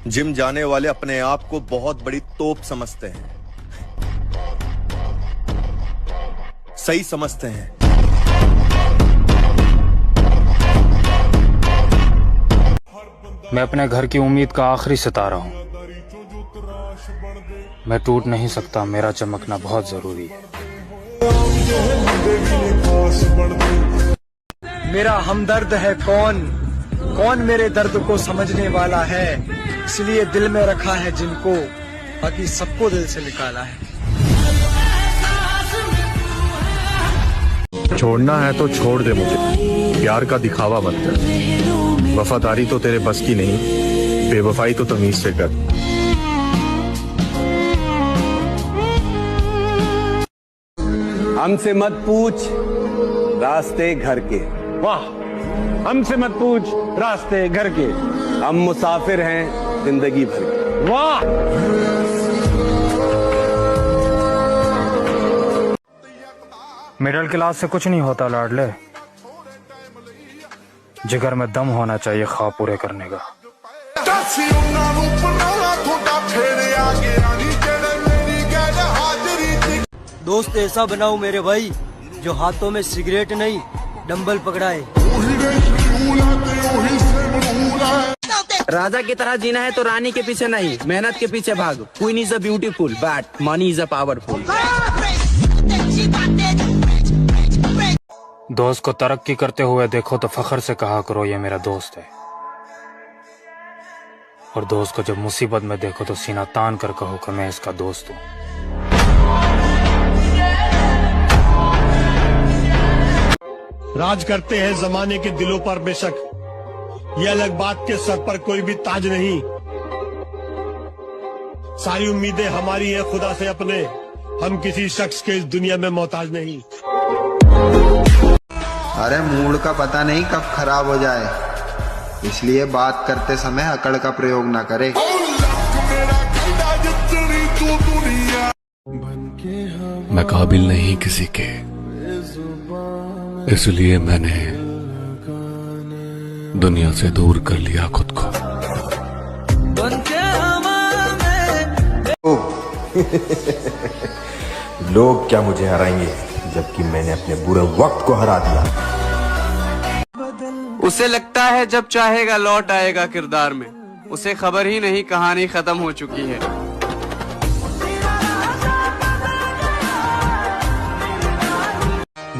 Gym जाने वाले अपने आप को बहुत बड़ी तोप समझते हैं, सही समझते हैं। मैं अपने घर की उम्मीद का आखिरी सितारा हूँ। मैं टूट नहीं सकता, मेरा चमकना बहुत जरूरी है। मेरा हमदर्द है कौन, कौन मेरे दर्द को समझने वाला है, इसलिए दिल में रखा है जिनको, बाकी सबको दिल से निकाला है। छोड़ना है तो छोड़ दे मुझे, प्यार का दिखावा मत कर। वफादारी तो तेरे बस की नहीं, बेवफाई तो तमीज से कर। हमसे मत पूछ रास्ते घर के, वाह, हमसे मत पूछ रास्ते घर के, हम मुसाफिर हैं जिंदगी भर के। वाह। मिडिल क्लास से कुछ नहीं होता लाडले, जिगर में दम होना चाहिए ख्वाब पूरे करने का। दोस्त ऐसा बनाओ मेरे भाई जो हाथों में सिगरेट नहीं डंबल पकड़ाए। राजा की तरह जीना है तो रानी के पीछे नहीं, मेहनत के पीछे भाग। Queen is a beautiful but money is a powerful. दोस्त को तरक्की करते हुए देखो तो फख्र से कहा करो ये मेरा दोस्त है, और दोस्त को जब मुसीबत में देखो तो सीना तान कर कहो कि मैं इसका दोस्त हूँ। राज करते हैं जमाने के दिलों पर बेशक, ये अलग बात के सर पर कोई भी ताज नहीं। सारी उम्मीदें हमारी हैं खुदा से अपने, हम किसी शख्स के इस दुनिया में मोहताज नहीं। अरे मूड का पता नहीं कब खराब हो जाए, इसलिए बात करते समय अकड़ का प्रयोग ना करे। मैं काबिल नहीं किसी के, इसलिए मैंने दुनिया से दूर कर लिया खुद को। लोग क्या मुझे हराएंगे, जबकि मैंने अपने बुरे वक्त को हरा दिया। उसे लगता है जब चाहेगा लौट आएगा किरदार में, उसे खबर ही नहीं कहानी खत्म हो चुकी है।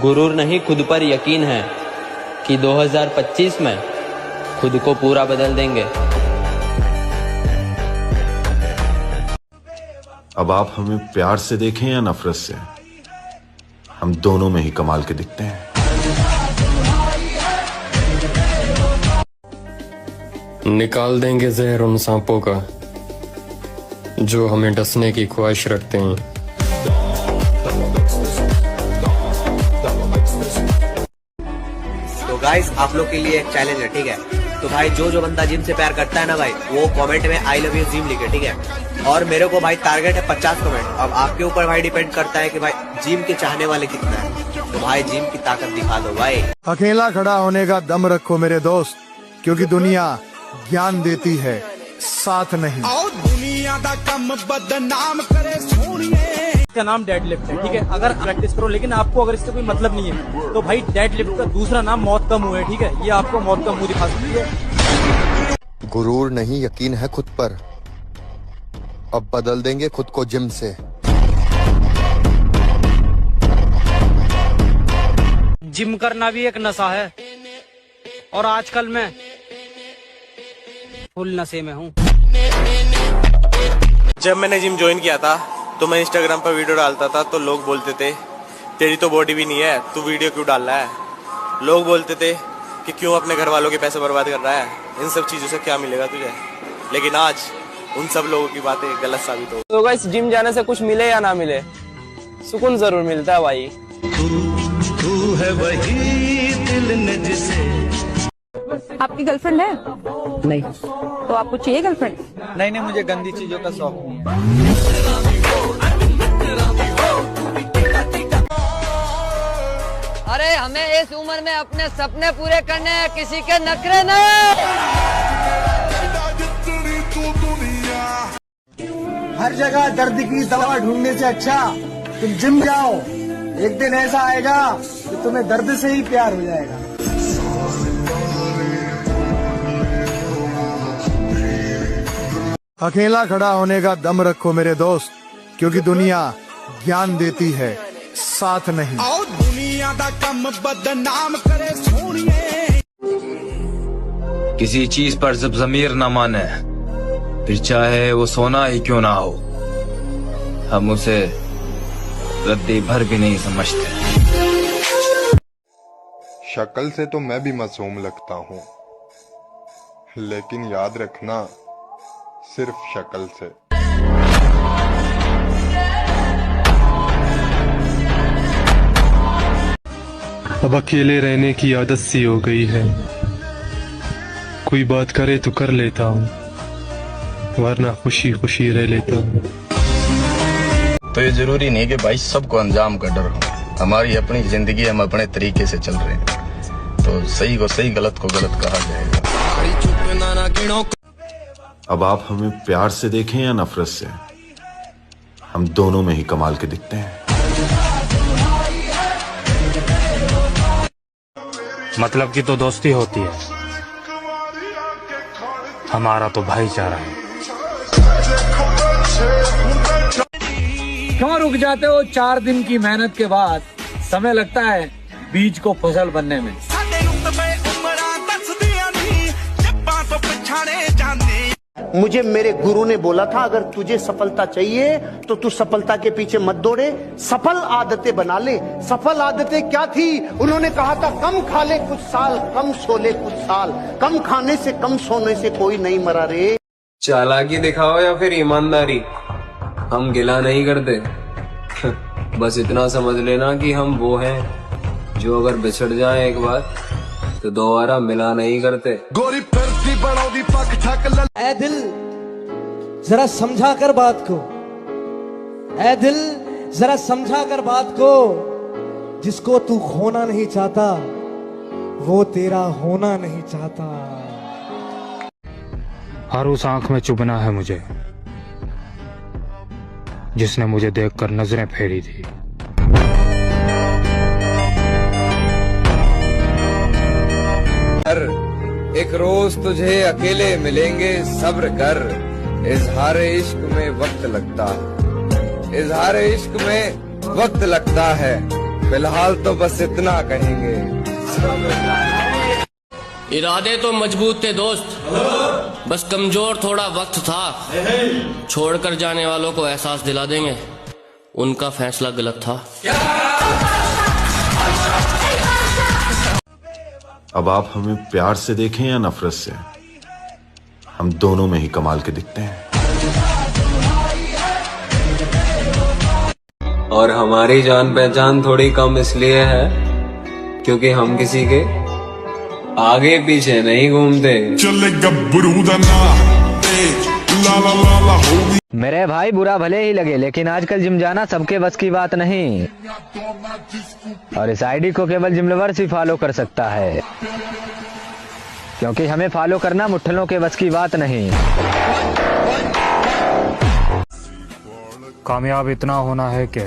गुरूर नहीं खुद पर यकीन है कि 2025 में खुद को पूरा बदल देंगे। अब आप हमें प्यार से देखें या नफरत से, हम दोनों में ही कमाल के दिखते हैं। निकाल देंगे जहर उन सांपों का जो हमें डसने की ख्वाहिश रखते हैं। तो गाइस आप लोग के लिए एक चैलेंज है, ठीक है? तो भाई जो बंदा जिम से प्यार करता है ना भाई, वो कमेंट में आई लव यू जिम लिखे, ठीक है? और मेरे को भाई टारगेट है 50 कमेंट। अब आपके ऊपर भाई डिपेंड करता है कि भाई जिम के चाहने वाले कितना है। तो भाई जिम की ताकत दिखा दो भाई। अकेला खड़ा होने का दम रखो मेरे दोस्त, क्योंकि दुनिया ज्ञान देती है, साथ नहीं। दुनिया दा कम बदनाम करे सोनिए। इसका नाम डेडलिफ्ट है, ठीक है? अगर प्रैक्टिस करो, लेकिन आपको अगर इससे कोई मतलब नहीं है तो भाई डेडलिफ्ट का दूसरा नाम मौत का मुंह है, ठीक है? ये आपको मौत का मुंह दिखा सकती है। गुरूर नहीं यकीन है खुद पर, अब बदल देंगे खुद को जिम से। जिम करना भी एक नशा है, और आजकल मैं फुल नशे में हूँ। जब मैंने जिम ज्वाइन किया था तो मैं इंस्टाग्राम पर वीडियो डालता था तो लोग बोलते थे तेरी तो बॉडी भी नहीं है, तू वीडियो क्यों डाल रहा है? लोग बोलते थे कि क्यों अपने घर वालों के पैसे बर्बाद कर रहा है, इन सब चीजों से क्या मिलेगा तुझे? लेकिन आज उन सब लोगों की बातें गलत साबित हो। तो गाइस जिम जाने से कुछ मिले या ना मिले, सुकून जरूर मिलता है भाई। तू है वही दिल ने जिसे। आपकी गर्लफ्रेंड है? नहीं। तो आपको चाहिए गर्लफ्रेंड? नहीं, मुझे गंदी चीजों का शौक नहीं है। अरे हमें इस उम्र में अपने सपने पूरे करने हैं, किसी के नखरे नहीं। हर जगह दर्द की दवा ढूंढने से अच्छा तुम जिम जाओ। एक दिन ऐसा आएगा कि तुम्हें दर्द से ही प्यार हो जाएगा। अकेला खड़ा होने का दम रखो मेरे दोस्त, क्योंकि दुनिया ज्ञान देती है, साथ नहीं। आओ दुनिया दा कम बदनाम करे सोनिए। किसी चीज पर जब ज़मीर न माने, फिर चाहे वो सोना ही क्यों ना हो, हम उसे रद्दी भर भी नहीं समझते। शक्ल से तो मैं भी मासूम लगता हूँ, लेकिन याद रखना सिर्फ शक्ल से। अब अकेले रहने की आदत सी हो गई है, कोई बात करे तो कर लेता हूँ, वरना खुशी खुशी रह लेता हूँ। तो ये जरूरी नहीं कि भाई सबको अंजाम का डर हो। हमारी अपनी जिंदगी, हम अपने तरीके से चल रहे हैं, तो सही को सही, गलत को गलत कहा जाएगा। अब आप हमें प्यार से देखें या नफरत से, हम दोनों में ही कमाल के दिखते हैं। मतलब की तो दोस्ती होती है, हमारा तो भाईचारा है। क्यों रुक जाते हो 4 दिन की मेहनत के बाद? समय लगता है बीज को फसल बनने में। मुझे मेरे गुरु ने बोला था, अगर तुझे सफलता चाहिए तो तू सफलता के पीछे मत दौड़े, सफल आदतें बना ले। सफल आदतें क्या थी? उन्होंने कहा था कम खा ले कुछ साल, कम सो ले कुछ साल, कम खाने से कम सोने से कोई नहीं मरा रे। चालाकी दिखाओ या फिर ईमानदारी, हम गिला नहीं करते। बस इतना समझ लेना कि हम वो हैं जो अगर बिछड़ जाए एक बार तो दोबारा मिला नहीं करते। गोरी फिरती बढ़ाओ पक छक। ऐ दिल जरा समझा कर बात को, ऐ दिल जरा समझा कर बात को, जिसको तू खोना नहीं चाहता वो तेरा होना नहीं चाहता। हर उस आंख में चुभना है मुझे जिसने मुझे देखकर नजरें फेरी थी। एक रोज तुझे अकेले मिलेंगे, सब्र कर, इजहार इश्क में वक्त लगता है, इजहार इश्क में वक्त लगता है, फिलहाल तो बस इतना कहेंगे। इरादे तो मजबूत थे दोस्त, बस कमजोर थोड़ा वक्त था। छोड़कर जाने वालों को एहसास दिला देंगे उनका फैसला गलत था। अब आप हमें प्यार से देखें या नफरत से, हम दोनों में ही कमाल के दिखते हैं। और हमारी जान पहचान थोड़ी कम इसलिए है क्योंकि हम किसी के आगे पीछे नहीं घूमते। मेरे भाई बुरा भले ही लगे, लेकिन आजकल जिम जाना सबके बस की बात नहीं, और इस आईडी को केवल जिम लवर्स ही फॉलो कर सकता है, क्योंकि हमें फॉलो करना मुट्ठलों के बस की बात नहीं। कामयाब इतना होना है कि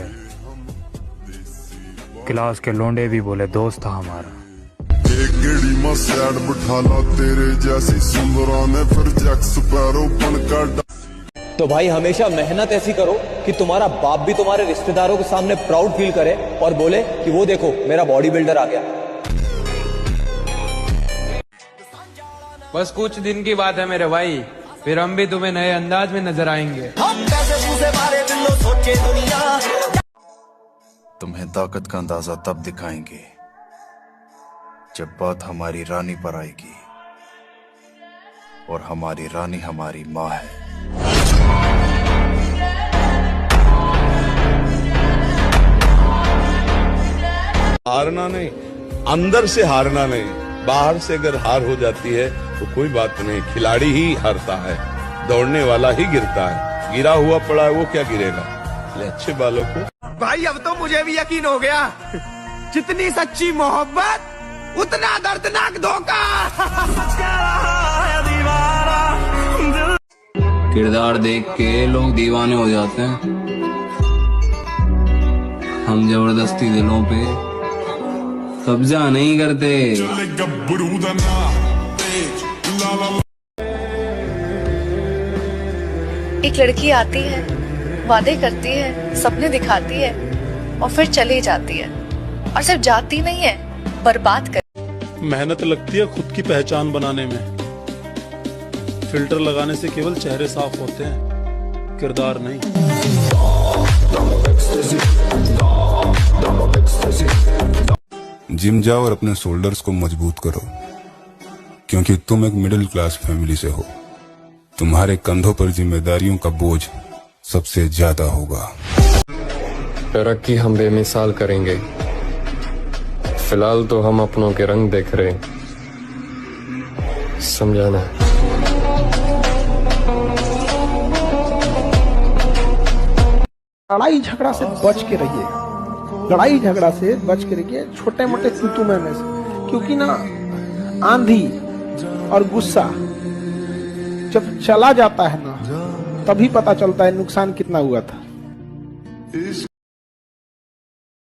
क्लास के लोंडे भी बोले दोस्त था हमारा। एक गेड़ी में सैड बिठाला तेरे जैसी सुंदरा ने, फिर जैक स्पैरो बनकर। तो भाई हमेशा मेहनत ऐसी करो कि तुम्हारा बाप भी तुम्हारे रिश्तेदारों के सामने प्राउड फील करे और बोले कि वो देखो मेरा बॉडी बिल्डर आ गया। बस कुछ दिन की बात है मेरे भाई, फिर हम भी तुम्हें नए अंदाज में नजर आएंगे। तुम्हें ताकत का अंदाजा तब दिखाएंगे जब बात हमारी रानी पर आएगी, और हमारी रानी हमारी माँ है। हारना नहीं, अंदर से हारना नहीं, बाहर से अगर हार हो जाती है तो कोई बात नहीं, खिलाड़ी ही हारता है, दौड़ने वाला ही गिरता है। गिरा हुआ पड़ा है वो क्या गिरेगा। अच्छे बालों को भाई अब तो मुझे भी यकीन हो गया, जितनी सच्ची मोहब्बत उतना दर्दनाक धोखा। किरदार देख के लोग दीवाने हो जाते हैं, हम जबरदस्ती दिलों पे कब्जा नहीं करते। एक लड़की आती है, वादे करती है, सपने दिखाती है और फिर चली जाती है, और सिर्फ जाती नहीं है, बर्बाद कर। मेहनत लगती है खुद की पहचान बनाने में। फिल्टर लगाने से केवल चेहरे साफ होते हैं, किरदार नहीं। जिम जाओ और अपने शोल्डर्स को मजबूत करो, क्योंकि तुम एक मिडिल क्लास फैमिली से हो। तुम्हारे कंधों पर जिम्मेदारियों का बोझ सबसे ज्यादा होगा। तरक्की हम बेमिसाल करेंगे, फिलहाल तो हम अपनों के रंग देख रहे, समझाना। लड़ाई झगड़ा से बच के रहिएगा, लड़ाई झगड़ा से बच के रहिए, छोटे मोटे तू में से, क्योंकि ना आंधी और गुस्सा जब चला जाता है ना, तभी पता चलता है नुकसान कितना हुआ था।